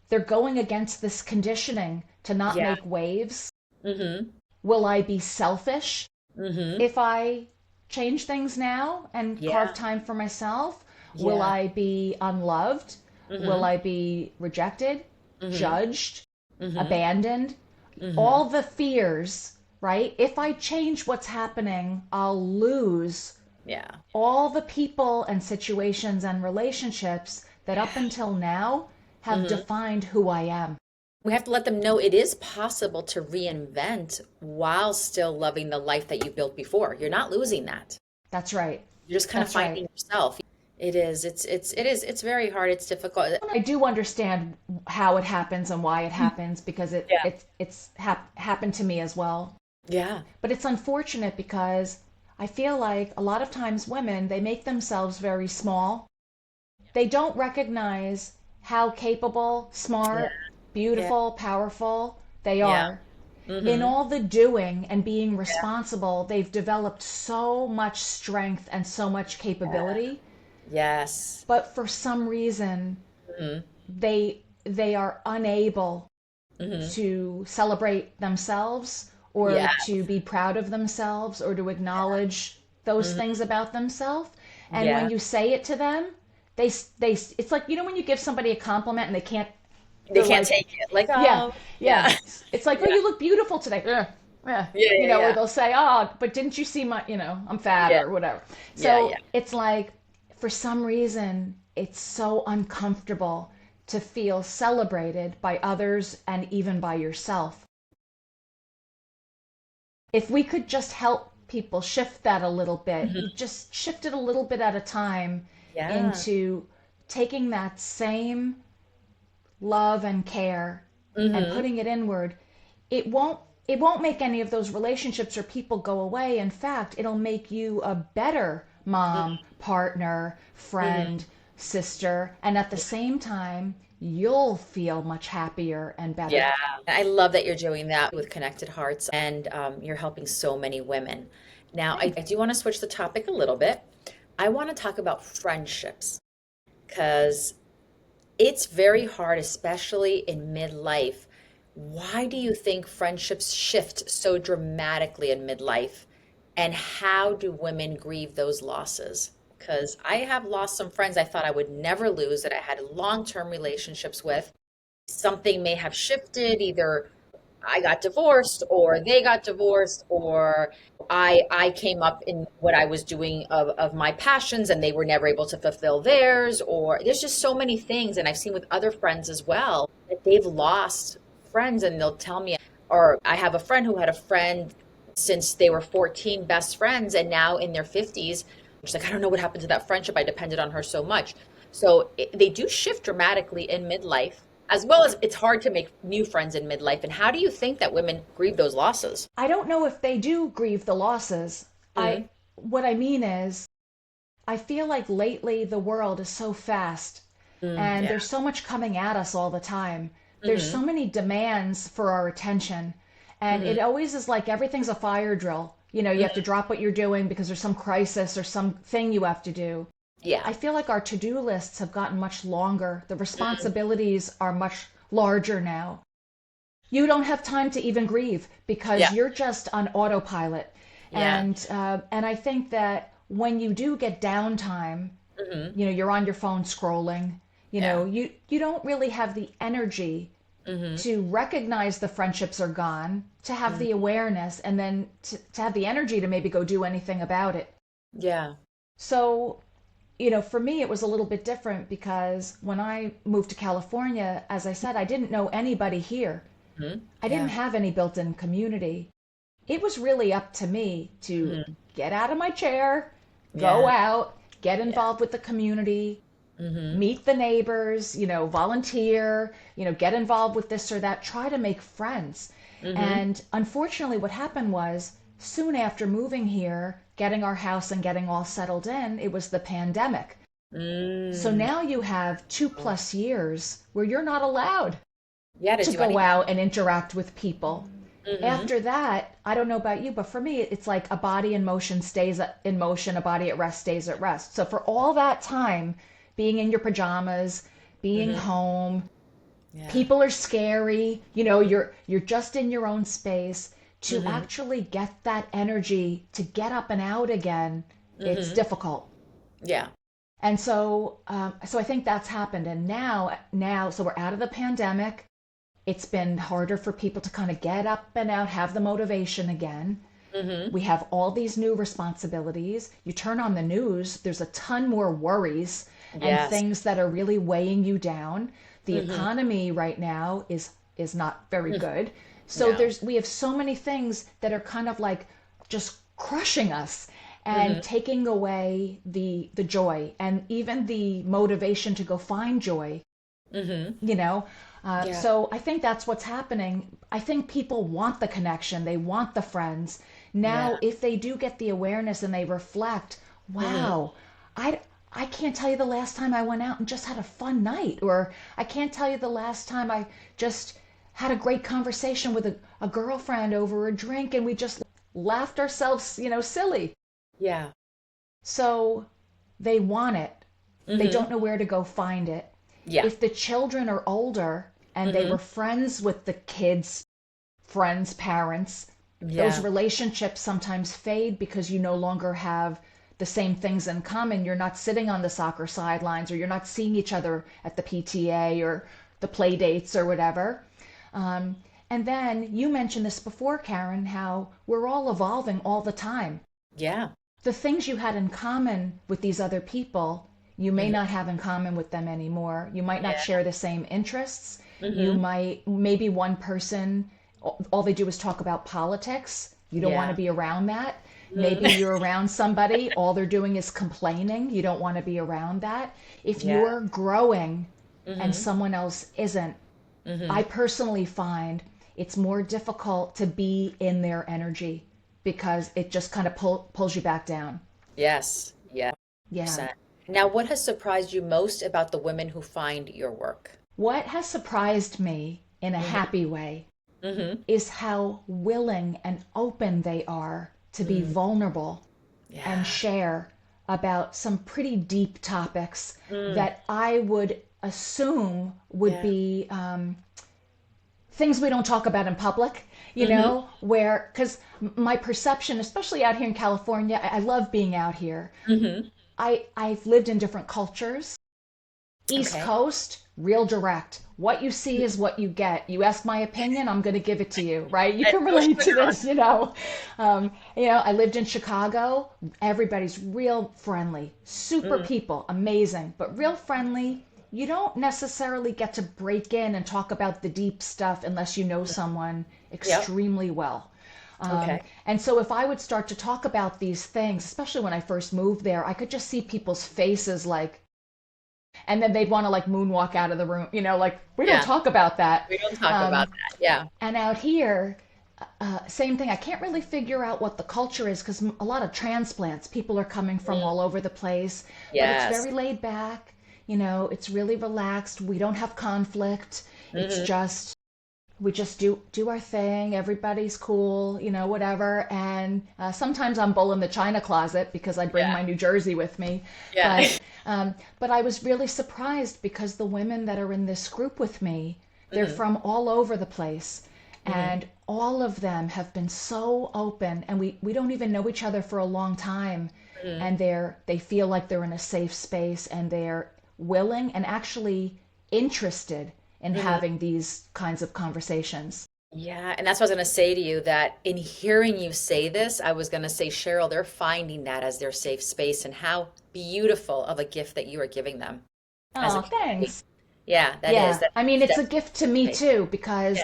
They're going against this conditioning to not Yeah. make waves. Mm-hmm. Will I be selfish Mm-hmm. if I change things now and carve Yeah. time for myself? Will Yeah. I be unloved? Will Mm-hmm. I be rejected, Mm-hmm. judged, Mm-hmm. abandoned? Mm-hmm. All the fears, right? If I change what's happening, I'll lose Yeah. all the people and situations and relationships that up Yeah. until now have Mm-hmm. defined who I am. We have to let them know it is possible to reinvent while still loving the life that you built before. You're not losing that. That's right. You're just kind of That's right. finding yourself. It is. It's very hard. It's difficult. I do understand how it happens and why it happens because Yeah. happened to me as well. Yeah. But it's unfortunate because I feel like a lot of times women, they make themselves very small. They don't recognize how capable, Yeah. smart, Yeah. beautiful, powerful they Yeah. are. In Mm-hmm. all the doing and being Yeah. responsible, they've developed so much strength and so much Yeah. capability. Yes. But for some reason, Mm-hmm. they are unable Mm-hmm. to celebrate themselves or Yeah. to be proud of themselves or to acknowledge those Mm-hmm. things about themselves. And when Yeah. you say it to them, they it's like when you give somebody a compliment and They they're can't like, take it. Like, yeah, oh, yeah. yeah. It's like, oh, Yeah. you look beautiful today. Yeah. Yeah. Yeah. Or Yeah. they'll say, oh, but didn't you see I'm fat Yeah. or whatever. Yeah. Yeah. So it's like, for some reason, it's so uncomfortable to feel celebrated by others and even by yourself. If we could just help people shift that a little bit, Hmm. just shift it a little bit at a time Yeah. into taking that same love and care and Hmm. putting it inward, it won't it won't make any of those relationships or people go away. In fact, it'll make you a better mom, partner, Hmm. friend, sister, and at the same time, you'll feel much happier and better. Yeah. I love that you're doing that with Connected Hearts and you're helping so many women. Now, I do want to switch the topic a little bit. I want to talk about friendships because it's very hard, especially in midlife. Why do you think friendships shift so dramatically in midlife? And how do women grieve those losses? Because I have lost some friends I thought I would never lose that I had long-term relationships with. Something may have shifted, either I got divorced or they got divorced or I came up in what I was doing of my passions and they were never able to fulfill theirs, or there's just so many things. And I've seen with other friends as well that they've lost friends and they'll tell me, or I have a friend who had a friend since they were 14, best friends, and now in their 50s she's like, I don't know what happened to that friendship, I depended on her so much. So they do shift dramatically in midlife, as well as it's hard to make new friends in midlife. And how do you think that women grieve those losses? I don't know if they do grieve the losses. I Mm, What I mean is, I feel like lately the world is so fast and yeah. there's so much coming at us all the time. There's Hmm. so many demands for our attention. And Hmm. it always is like everything's a fire drill. You have to drop what you're doing because there's some crisis or something you have to do. Yeah. I feel like our to-do lists have gotten much longer. The Mm, responsibilities are much larger now. You don't have time to even grieve yeah. because you're just on autopilot. Yeah. And I think that when you do get downtime, Hmm. you're on your phone scrolling, Yeah. You don't really have the energy Mm-hmm. to recognize the friendships are gone, to have the awareness, and then to have the energy to maybe go do anything about it. Yeah. So, for me, it was a little bit different because when I moved to California, as I said, I didn't know anybody here. Mm-hmm. I didn't Yeah. have any built in community. It was really up to me to Mm-hmm. get out of my chair, go Yeah. out, get Yeah. involved with the community, Mm-hmm. meet the neighbors, volunteer, get involved with this or that, try to make friends. Mm-hmm. And unfortunately, what happened was soon after moving here, getting our house and getting all settled in, it was the pandemic. So Mm. now you have two Oh. plus years where you're not allowed Yeah, to to do go anything. out and interact with people. Mm-hmm. After that, I don't know about you, but for me, it's like a body in motion stays in motion, a body at rest stays at rest. So for all that time, being in your pajamas, being Mm-hmm. home, Yeah. people are scary, you're just in your own space. To Mm-hmm. actually get that energy to get up and out again, it's Mm-hmm. difficult. Yeah. And so I think that's happened. And so we're out of the pandemic. It's been harder for people to kind of get up and out, have the motivation again. Mm-hmm. We have all these new responsibilities. You turn on the news, there's a ton more worries and Yes. things that are really weighing you down. The Mm-hmm. economy right now is not very good. So No. we have so many things that are kind of like just crushing us and Mm-hmm. taking away the joy and even the motivation to go find joy, Mm-hmm. you know. Yeah. So I think that's what's happening. I think people want the connection, they want the friends. Yeah. Now, if they do get the awareness and they reflect, Mm-hmm. wow, I I can't tell you the last time I went out and just had a fun night, or I can't tell you the last time I just had a great conversation with a girlfriend over a drink and we just laughed ourselves, silly. Yeah. So they want it. They Mm-hmm. don't know where to go find it. Yeah. If the children are older and they Mm-hmm. were friends with the kids' friends' parents, those Yeah. relationships sometimes fade because you no longer have the same things in common. You're not sitting on the soccer sidelines, or you're not seeing each other at the PTA or the play dates or whatever. Um, and then you mentioned this before, Karen, how we're all evolving all the time. Yeah. The things you had in common with these other people, you may Mm-hmm. not have in common with them anymore. You might not Yeah. share the same interests. Mm-hmm. Maybe one person, all they do is talk about politics. You don't want to Yeah. be around that. Maybe Mm. you're around somebody, all they're doing is complaining. You don't want to be around that. If Yeah. you're growing and Mm-hmm. someone else isn't, I Mm-hmm. personally find it's more difficult to be in their energy because it just kind of pulls you back down. Yes. Yeah. Yeah. 100%. Now, what has surprised you most about the women who find your work? What has surprised me in a Mm-hmm. happy way Mm-hmm. is how willing and open they are to be Mm. vulnerable and Yeah. share about some pretty deep topics Mm. that I would assume would Yeah. be things we don't talk about in public, Mm-hmm. where, because my perception, especially out here in California, I love being out here. Mm-hmm. I've lived in different cultures. East Okay. Coast, real direct. What you see is what you get. You ask my opinion, I'm going to give it to you, right? You And can no relate to sugar on. this. I lived in Chicago. Everybody's real friendly, super Mm. people, amazing, but real friendly. You don't necessarily get to break in and talk about the deep stuff unless you know someone Yep. extremely well. Okay. And so if I would start to talk about these things, especially when I first moved there, I could just see people's faces like, and then they'd want to like moonwalk out of the room, like we don't Yeah. talk about that. We don't talk about Um, that. Yeah. and out here, same thing. I can't really figure out what the culture is because a lot of transplants, people are coming from Mm. all over the place, but it's Yes. very laid back. It's really relaxed. We don't have conflict. It's Mm-hmm. just we just do our thing. Everybody's cool, whatever. And sometimes I'm bull in the china closet because I bring Yeah. my New Jersey with me. Yeah. But but I was really surprised because the women that are in this group with me, they're Mm-hmm. from all over the place, Mm-hmm. and all of them have been so open. And we don't even know each other for a long time, Mm-hmm. and they feel like they're in a safe space, and willing and actually interested in having these kinds of conversations. Yeah, and that's what I was going to say to you that in hearing you say this, I was going to say, Cheryl, they're finding that as their safe space and how beautiful of a gift that you are giving them as a Oh, community. thanks. Yeah, that is. Yeah, That's I mean, it's a definitely gift to me safe. too, Yeah. because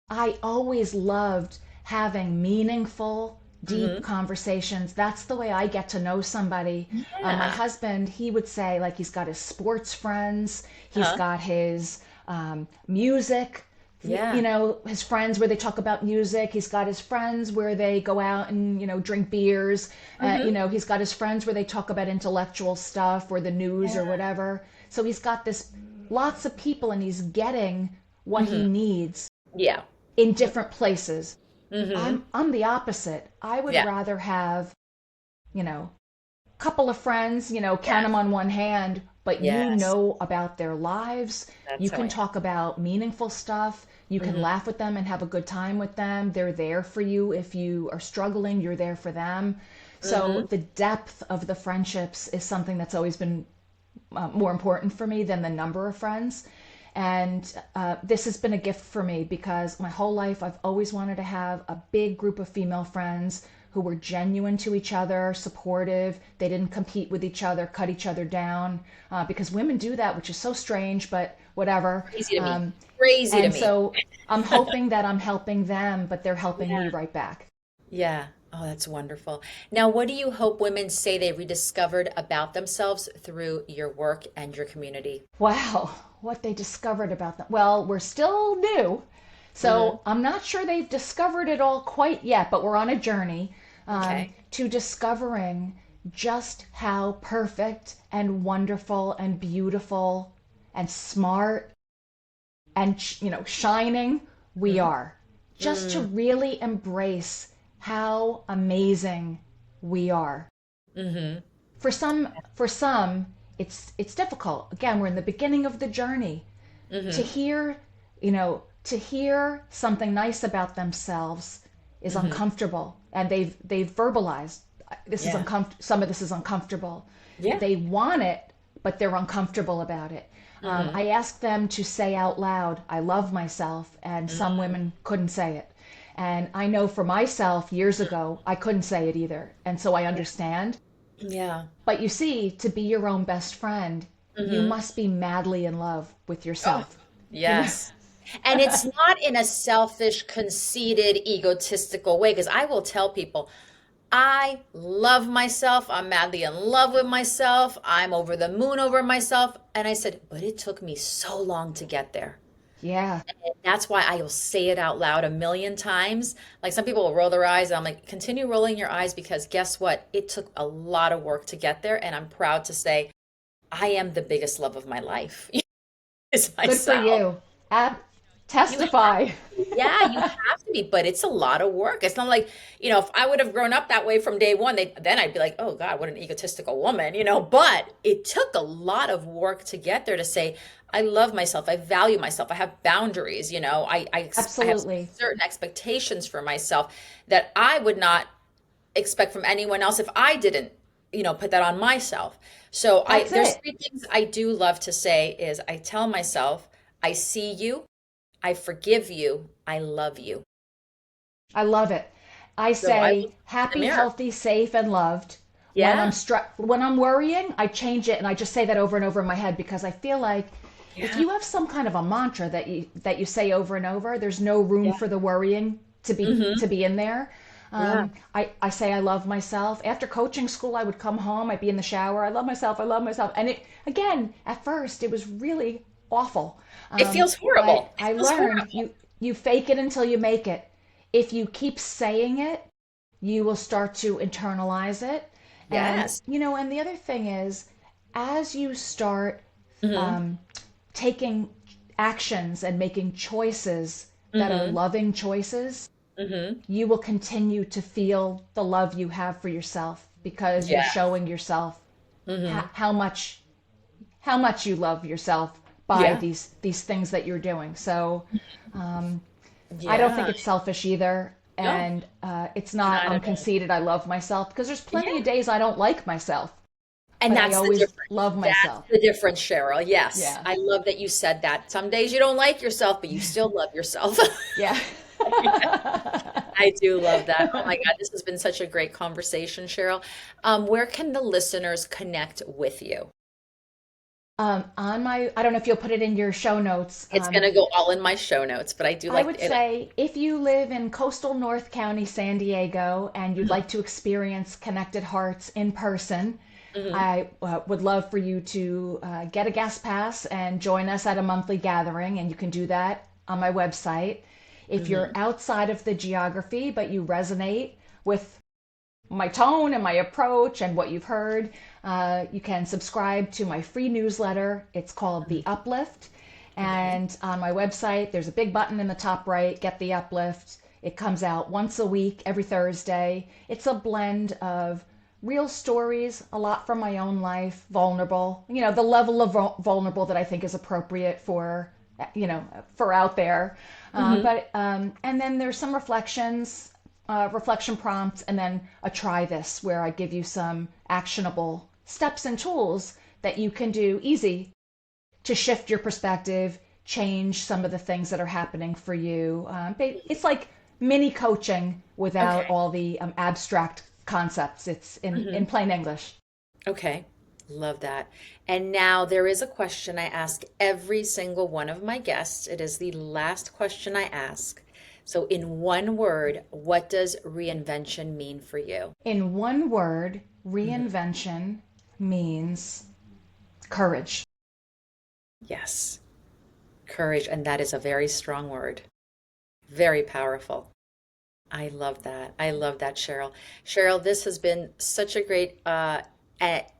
I always loved having meaningful, deep Hmm. conversations. That's the way I get to know somebody. My Yeah. husband, he would say, like, he's got his sports friends, he's Huh? got his music, Yeah. his friends where they talk about music. He's got his friends where they go out and, drink beers. Hmm. He's got his friends where they talk about intellectual stuff or the news or Yeah. whatever. So he's got this lots of people and he's getting what he Hmm. needs Yeah. in different places. Hmm. I'm the opposite. I would Yeah. rather have, you know, couple of friends, count them Yes. on one hand, but you Yes. know about their lives. You That's how I can am. talk about meaningful stuff. You can Hmm. laugh with them and have a good time with them. They're there for you. If you are struggling, you're there for them. So Hmm. the depth of the friendships is something that's always been more important for me than the number of friends. And this has been a gift for me because my whole life I've always wanted to have a big group of female friends who were genuine to each other, supportive. They didn't compete with each other, cut each other down, because women do that, which is so strange, but whatever. Crazy to me. Um, Crazy to and me. so I'm hoping that I'm helping them, but they're helping me Yeah. right back. Yeah. Oh, that's wonderful. Now, what do you hope women say they rediscovered about themselves through your work and your community? Wow, what they discovered about them. Well, we're still new, Hmm. so I'm not sure they've discovered it all quite yet, but we're on a journey Okay. to discovering just how perfect and wonderful and beautiful and smart and shining we Hmm. are. Just to Mm. really embrace how amazing we are. Hmm. For some it's difficult. Again, we're in the beginning of the journey. To Hmm. hear, to hear something nice about themselves is Hmm. uncomfortable, and they've verbalized Yeah. some of this is uncomfortable. Yeah. They want it, but they're uncomfortable about it. Hmm. I asked them to say out loud, I love myself, and some Hmm. women couldn't say it. And I know for myself years ago, I couldn't say it either. And so I Yeah. understand. Yeah. But you see, to be your own best friend, you Hmm. must be madly in love with Oh, yourself. You know? yes. And it's not in a selfish, conceited, egotistical way, because I will tell people, I love myself. I'm madly in love with myself. I'm over the moon over myself. And I said, but it took me so long to get there. Yeah, That's why I will say it out loud a million times. Like some people will roll their eyes, and I'm like, continue rolling your eyes because guess what? It took a lot of work to get there. And I'm proud to say I am the biggest love of my life is good for myself. you. You have Testify. to be. Yeah, you have to be, but it's a lot of work. It's not like, if I would have grown up that way from day one, then I'd be like, oh God, what an egotistical woman. But it took a lot of work to get there to say, I love myself. I value myself. I have boundaries. I have Absolutely. certain expectations for myself that I would not expect from anyone else if I didn't, put that on myself. So That's there's it. three things I do love to say is I tell myself, I see you. I forgive you. I love you. I love it. I So I say look in the happy, mirror. healthy, safe, and loved. Yeah. When I'm worrying, I change it and I just say that over and over in my head because I feel like if Yeah. you have some kind of a mantra that you say over and over, there's no room Yeah. for the worrying Hmm. to be in there. Yeah. I say I love myself. After coaching school, I would come home, I'd be in the shower, I love myself, I love myself. And it again, at first, it was really awful. It feels But horrible. It I feels learned horrible. you fake it until you make it. If you keep saying it, you will start to internalize it. Yes. And the other thing is, as you start Hmm. um, taking actions and making choices that are Hmm. loving choices, Hmm. you will continue to feel the love you have for yourself because you're Yeah. showing yourself Hmm. how much you love yourself by Yeah. these things that you're doing. So I don't think Yeah. it's selfish either. No, And it's not, not I'm at all. conceited, I love myself, because there's plenty Yeah. of days I don't like myself. And but I that's the always difference. love That's myself. the difference, Cheryl. Yes. Yeah. I love that you said that. Some days you don't like yourself, but you still love yourself. Yeah. I do love that. Oh my God, this has been such a great conversation, Cheryl. Where can the listeners connect with you? On my, I don't know if you'll put it in your show notes. It's going to go all in my show notes, but I do I like would it. say if you live in coastal North County, San Diego, and you'd Mhm, like to experience Connected Hearts in person, mhm, I would love for you to get a guest pass and join us at a monthly gathering, and you can do that on my website. If you're mhm. outside of the geography, but you resonate with my tone and my approach and what you've heard, you can subscribe to my free newsletter. It's called The Uplift. Okay. And on my website, there's a big button in the top right, Get the Uplift. It comes out once a week, every Thursday. It's a blend of real stories, a lot from my own life, vulnerable, the level of vulnerable that I think is appropriate for out there. Mhm. And then there's some reflection prompts, and then a try this where I give you some actionable steps and tools that you can do easy to shift your perspective, change some of the things that are happening for you. It's like mini coaching without Okay. all the abstract concepts. It's in Mhm. plain English. Okay. Love that. And now there is a question I ask every single one of my guests. It is the last question I ask. So, in one word, what does reinvention mean for you? In one word, Mhm. reinvention means courage. Yes, courage. And that is a very strong word, very powerful. I love that. I love that, Cheryl. Cheryl, this has been such a great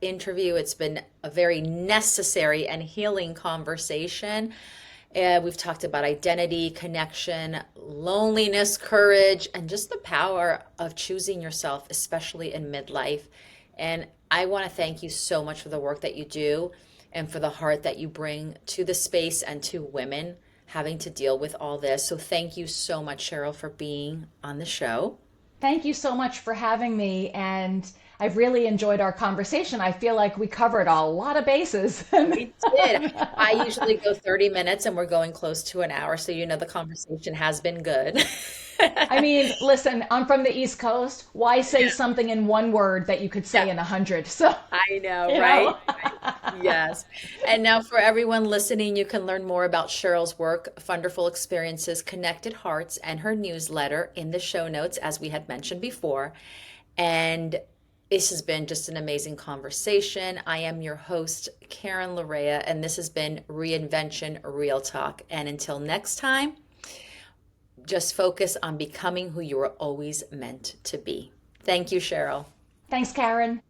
interview. It's been a very necessary and healing conversation. We've talked about identity, connection, loneliness, courage, and just the power of choosing yourself, especially in midlife. And I want to thank you so much for the work that you do and for the heart that you bring to the space and to women having to deal with all this. So thank you so much, Cheryl, for being on the show. Thank you so much for having me, and I've really enjoyed our conversation. I feel like we covered a lot of bases. We did. I usually go 30 minutes and we're going close to an hour, so you know the conversation has been good. I mean, listen, I'm from the East Coast. Why say Yeah. something in one word that you could Yeah. say in 100? So, I know, you right? know. Yes. And now for everyone listening, you can learn more about Cheryl's work, Funderful Experiences, Connected Hearts, and her newsletter in the show notes, as we had mentioned before. And this has been just an amazing conversation. I am your host, Karen Larea, and this has been Reinvention Real Talk. And until next time, just focus on becoming who you were always meant to be. Thank you, Cheryl. Thanks, Karen.